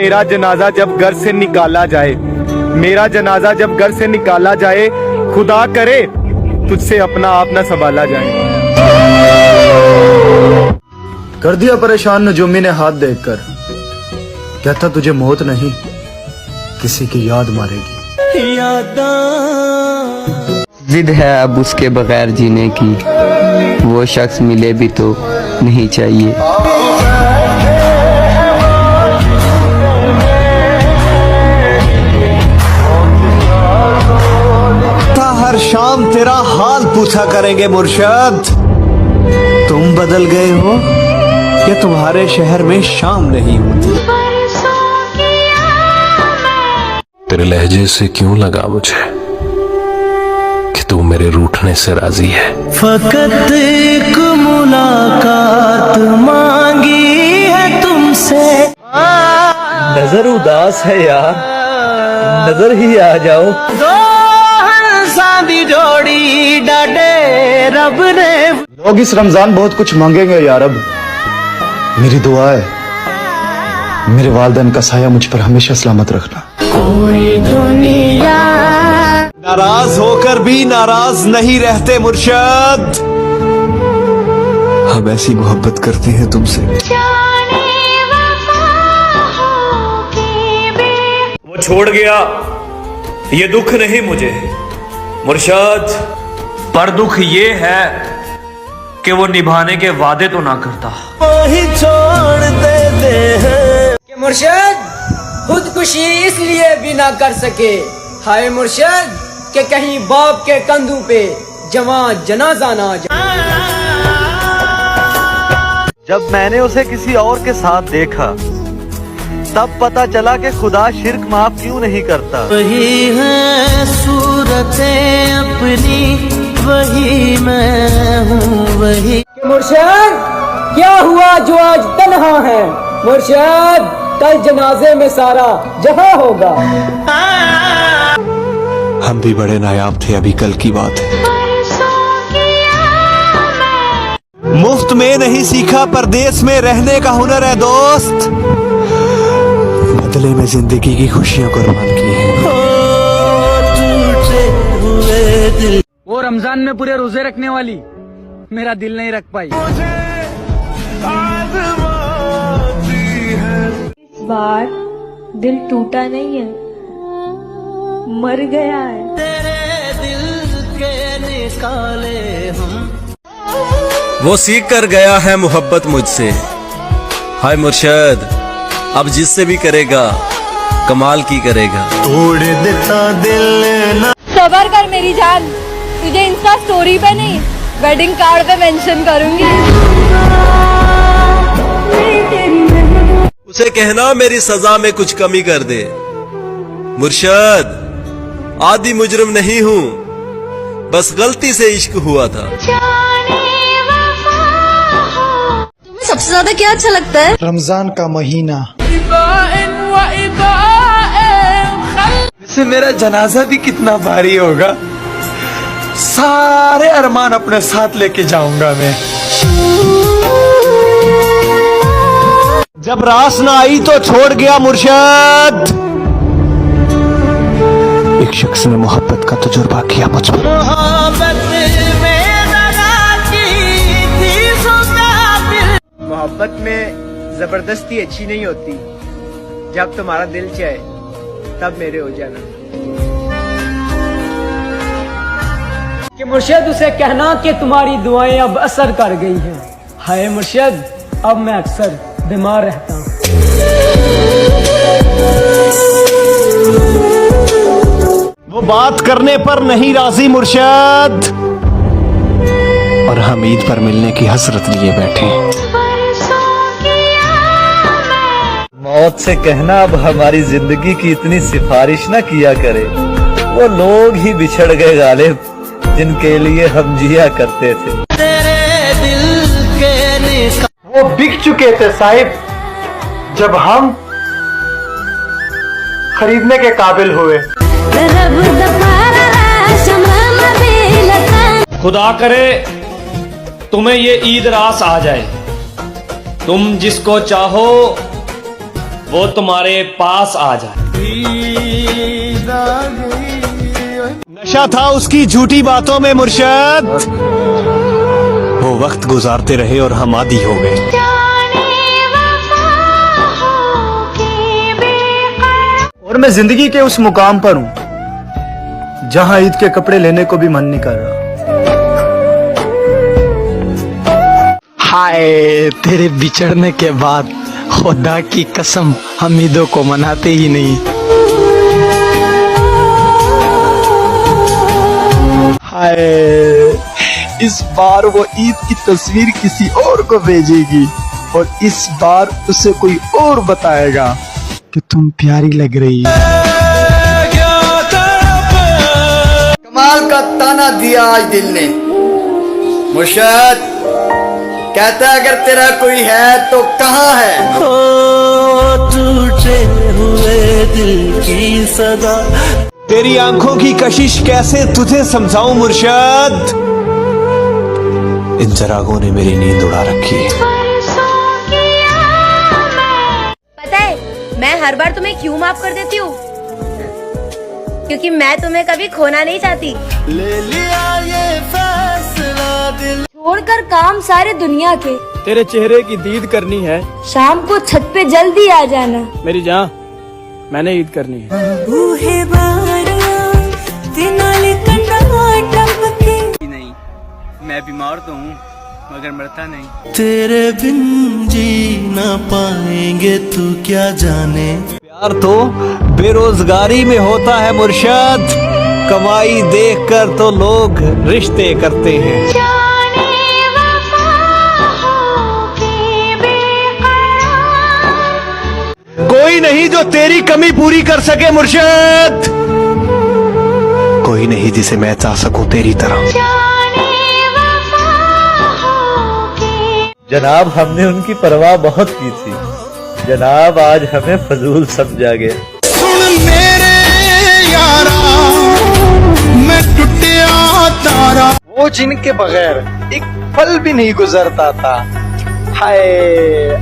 मेरा जनाजा जब घर से निकाला जाए, मेरा जनाजा जब घर से निकाला जाए, खुदा करे तुझसे अपना आप न संभाला जाए। कर दिया परेशान नजूमी ने हाथ देखकर, कहता तुझे मौत नहीं किसी की याद मारेगी। जिद है अब उसके बगैर जीने की, वो शख्स मिले भी तो नहीं चाहिए। हर शाम तेरा हाल पूछा करेंगे मुर्शद, तुम बदल गए हो या तुम्हारे शहर में शाम नहीं होती। तेरे लहजे से क्यों लगा मुझे कि तू मेरे रूठने से राजी है। फकत एक मुलाकात मांगी है तुमसे। नजर उदास है यार, नजर ही आ जाओ। शादी जोड़ी डाटे रब ने। लोग इस रमजान बहुत कुछ मांगेंगे या रब, मेरी दुआ है मेरे वालिदैन का साया मुझ पर हमेशा सलामत रखना। कोई दुनिया नाराज होकर भी नाराज नहीं रहते मुर्शद, हम ऐसी मोहब्बत करते हैं तुमसे। वो छोड़ गया ये दुख नहीं मुझे मुर्शद, पर दुख ये है कि वो निभाने के वादे तो ना करता। वही छोड़ देते हैं कि मुर्शद खुदकुशी इसलिए भी ना कर सके, हाय मुर्शद कि कहीं बाप के कंधों पे जवां जनाजा ना जाए। जब मैंने उसे किसी और के साथ देखा, तब पता चला कि खुदा शिर्क माफ क्यों नहीं करता। वही है सूरतें अपनी, वही मैं हूँ वही। मुर्शद क्या हुआ जो आज तन्हा है, मुर्शद कल जनाजे में सारा जहां होगा। हम भी बड़े नायाब थे, अभी कल की बात है। मुफ्त में नहीं सीखा परदेस में रहने का हुनर है दोस्त, बदले में जिंदगी की खुशियां कुर्बान की हैं। वो रमजान में पूरे रोजे रखने वाली मेरा दिल नहीं रख पाई। इस बार दिल टूटा नहीं है, मर गया है। तेरे दिल के निकाले हम। वो सीख कर गया है मोहब्बत मुझसे, हाय मुर्शद अब जिससे भी करेगा कमाल की करेगा। तोड़ देता दिल ना। सबर कर मेरी जान, तुझे इंस्टा स्टोरी पे नहीं वेडिंग कार्ड पे मेंशन करूंगी। उसे कहना मेरी सजा में कुछ कमी कर दे। मुर्शद आदि मुजरिम नहीं हूँ, बस गलती से इश्क हुआ था। सबसे ज्यादा क्या अच्छा लगता है? रमजान का महीना। वैसे मेरा जनाजा भी कितना भारी होगा, सारे अरमान अपने साथ लेके जाऊंगा मैं। जब रास ना आई तो छोड़ गया मुर्शद, एक शख्स ने मोहब्बत का तजुर्बा किया मुझ पर। मोहब्बत में जबरदस्ती अच्छी नहीं होती, जब तुम्हारा दिल चाहे तब मेरे हो जाना। कि मुर्शद उसे कहना कि तुम्हारी दुआएं अब असर कर गई हैं, हाय मुर्शद अब मैं अक्सर बीमार रहता हूँ। वो बात करने पर नहीं राजी मुर्शद, और हम ईद पर मिलने की हसरत लिए बैठे हैं। मौत से कहना अब हमारी जिंदगी की इतनी सिफारिश ना किया करे, वो लोग ही बिछड़ गए गालिब जिनके लिए हम जिया करते थे। तेरे दिल के वो बिक चुके थे साहिब, जब हम खरीदने के काबिल हुए। खुदा करे तुम्हें ये ईद रास आ जाए, तुम जिसको चाहो वो तुम्हारे पास आ जाए। नशा था उसकी झूठी बातों में मुर्शद, वो वक्त गुजारते रहे और हम आदी हो गए। और मैं जिंदगी के उस मुकाम पर हूं जहां ईद के कपड़े लेने को भी मन नहीं कर रहा। हाय, तेरे बिछड़ने के बाद खुदा की कसम हम ईदों को मनाते ही नहीं। हाय, इस बार वो ईद की तस्वीर किसी और को भेजेगी और इस बार उसे कोई और बताएगा कि तुम प्यारी लग रही है। कमाल का ताना दिया आज दिल ने। मुर्शद कहता है अगर तेरा कोई है तो कहाँ है? टूटे हुए दिल की सदा। तेरी आंखों की कशिश कैसे तुझे समझाऊं मुर्शद, इन चरागों ने मेरी नींद उड़ा रखी है। पता है मैं हर बार तुम्हें क्यों माफ कर देती हूँ? क्योंकि मैं तुम्हें कभी खोना नहीं चाहती। ले लिया ये फैसला दिल। छोड़कर काम सारे दुनिया के, तेरे चेहरे की दीद करनी है। शाम को छत पे जल्दी आ जाना। मेरी जान, मैंने ईद करनी है। नहीं, मैं बीमार तो हूँ मगर मरता नहीं। तेरे बिन जी ना पाएंगे तू क्या जाने। प्यार तो बेरोजगारी में होता है मुर्शद, कमाई देखकर तो लोग रिश्ते करते हैं। कोई नहीं जो तेरी कमी पूरी कर सके मुर्शद, कोई नहीं जिसे मैं चाह सकूं तेरी तरह। जनाब हमने उनकी परवाह बहुत की थी, जनाब आज हमें फजूल समझा गया। सुन मेरे यारा मैं टूटिया तारा। वो जिनके बगैर एक पल भी नहीं गुजरता था, हाय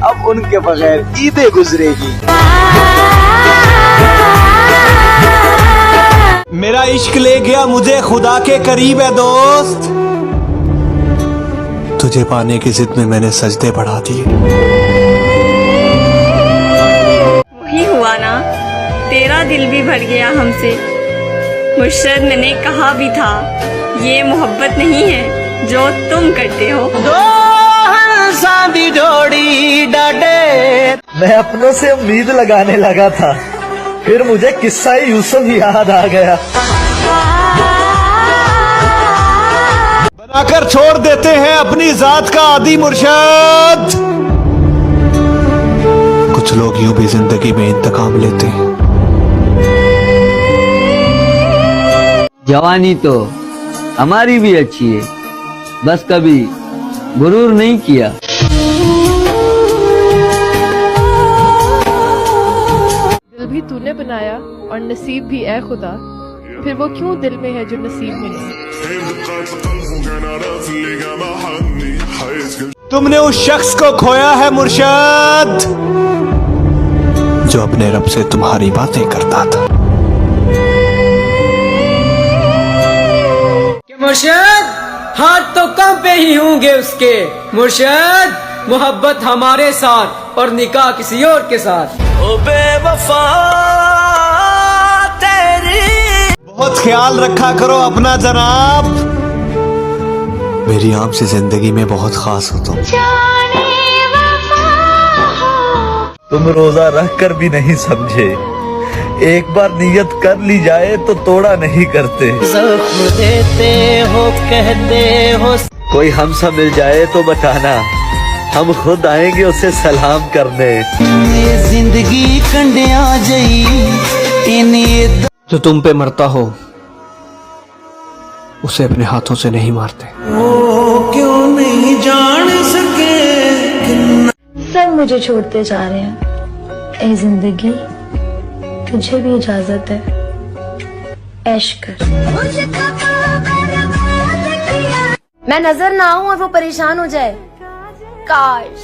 अब उनके बगैर ईदें गुजरेगी। मेरा इश्क ले गया मुझे खुदा के करीब है दोस्त, तुझे पाने की जिद में मैंने सजदे बढ़ा दिए। वही हुआ ना, तेरा दिल भी भर गया हमसे। मुर्शद मैंने कहा भी था ये मोहब्बत नहीं है जो तुम करते हो। जोड़ी डाटे। मैं अपनों से उम्मीद लगाने लगा था, फिर मुझे किस्सा यूसुफ याद आ गया। बनाकर छोड़ देते हैं अपनी जात का आदि मुर्शद, कुछ लोग यूं भी जिंदगी में इंतकाम लेते हैं। जवानी तो हमारी भी अच्छी है, बस कभी गुरूर नहीं किया। दिल भी तूने बनाया और नसीब भी ऐ खुदा, फिर वो क्यों दिल में है जो नसीब में नहीं। तुमने उस शख्स को खोया है मुर्शद जो अपने रब से तुम्हारी बातें करता था। मुर्शद हाथ तो कम पे ही होंगे उसके। मुर्शद मोहब्बत हमारे साथ और निकाह किसी और के साथ। ओ बेवफा तेरी। बहुत ख्याल रखा करो अपना जनाब, मेरी आम से जिंदगी में बहुत खास हो तुम रोजा रख कर भी नहीं समझे, एक बार नियत कर ली जाए तो तोड़ा नहीं करते। देते हो कहते हो। कोई हमसा मिल जाए तो बताना, हम खुद आएंगे उसे सलाम करने। जिंदगी कंडिया जई। जो तुम पे मरता हो उसे अपने हाथों से नहीं मारते। वो क्यों नहीं जान सके। सब मुझे छोड़ते जा रहे हैं। ए जिंदगी तुझे भी इजाजत है, ऐश कर। मैं नजर ना आऊं और वो परेशान हो जाए। काश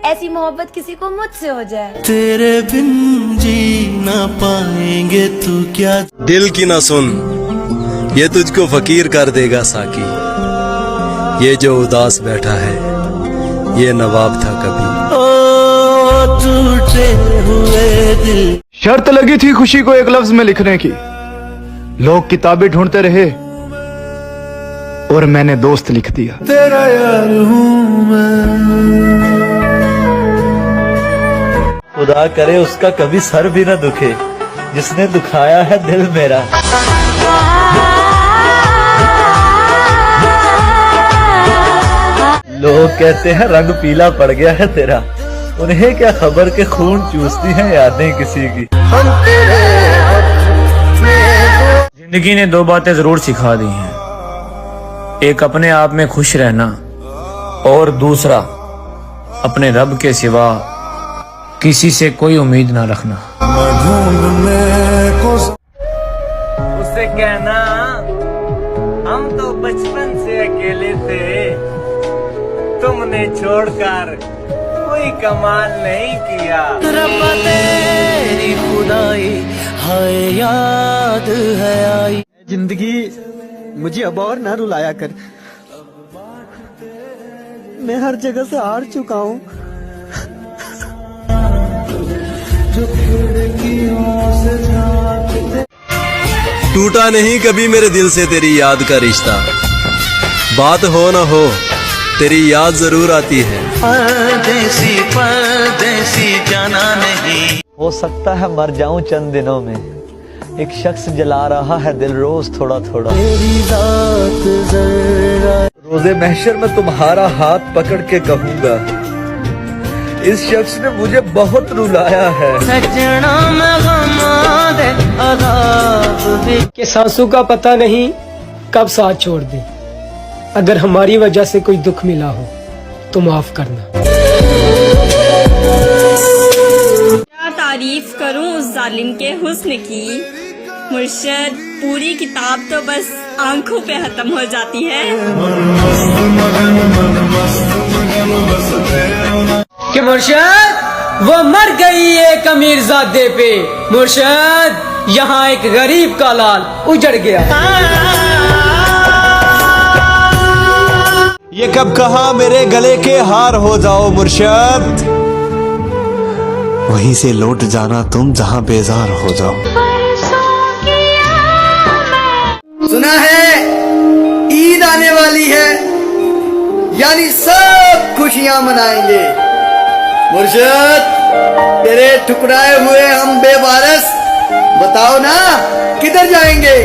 ऐसी मोहब्बत किसी को मुझसे हो जाए। तेरे बिन जी ना पाएंगे तू क्या। दिल की ना सुन, ये तुझको फकीर कर देगा साकी। ये जो उदास बैठा है, ये नवाब था कभी। ओ टूटे हुए दिल। शर्त लगी थी खुशी को एक लफ्ज में लिखने की, लोग किताबें ढूंढते रहे और मैंने दोस्त लिख दिया। तेरा यार हूँ मैं। खुदा करे उसका कभी सर भी ना दुखे जिसने दुखाया है दिल मेरा। लोग कहते हैं रंग पीला पड़ गया है तेरा, उन्हें क्या खबर के खून चूसती हैं यादें किसी की। जिंदगी ने दो बातें जरूर सिखा दी हैं, एक अपने आप में खुश रहना और दूसरा अपने रब के सिवा किसी से कोई उम्मीद ना रखना। उसे कहना हम तो बचपन से अकेले थे, तुमने छोड़कर कोई कमाल नहीं किया। रब्बा तेरी खुदाई हाय याद है आई। जिंदगी मुझे अब और ना रुलाया कर, मैं हर जगह से हार चुका हूँ। टूटा नहीं कभी मेरे दिल से तेरी याद का रिश्ता, बात हो न हो तेरी याद जरूर आती है। परदेसी जाना नहीं। हो सकता है मर जाऊं चंद दिनों में, एक शख्स जला रहा है दिल रोज थोड़ा थोड़ा। रोजे महशर में तुम्हारा हाथ पकड़ के कहूंगा, इस शख्स ने मुझे बहुत रुलाया है। कि सांसों का पता नहीं कब साथ छोड़ दे, अगर हमारी वजह से कोई दुख मिला हो तो माफ करना। क्या तारीफ करूं उस जालिम के हुस्न की, मुर्शद पूरी किताब तो बस आंखों पे खत्म हो जाती है। कि मुर्शद वो मर गई एक अमीरजादे पे, मुर्शद यहाँ एक गरीब का लाल उजड़ गया। ये कब कहा मेरे गले के हार हो जाओ मुर्शद, वहीं से लौट जाना तुम जहां बेजार हो जाओ। सुना है ईद आने वाली है, यानी सब खुशियां मनाएंगे। मुर्शद तेरे ठुकराए हुए हम बेवारस, बताओ ना किधर जाएंगे।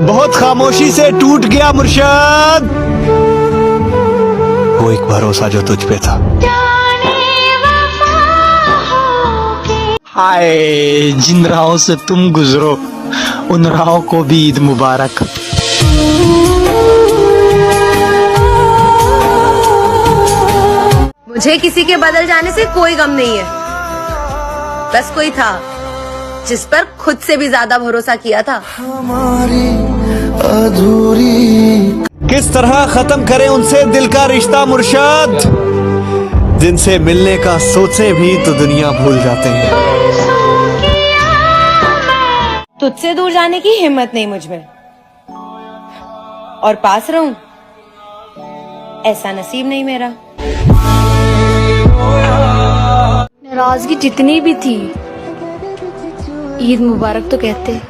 बहुत खामोशी से टूट गया मुर्शद वो एक भरोसा जो तुझ पे था। हाय जिन राहों से तुम गुजरो उन राहों को भी ईद मुबारक। मुझे किसी के बदल जाने से कोई गम नहीं है, बस कोई था जिस पर खुद से भी ज्यादा भरोसा किया था। हमारी अधूरी किस तरह खत्म करें उनसे दिल का रिश्ता मुर्शद, जिनसे मिलने का सोचे भी तो दुनिया भूल जाते हैं। तुझसे दूर जाने की हिम्मत नहीं मुझ में, और पास रहूं ऐसा नसीब नहीं मेरा। नाराजगी जितनी भी थी, ईद मुबारक तो कहते।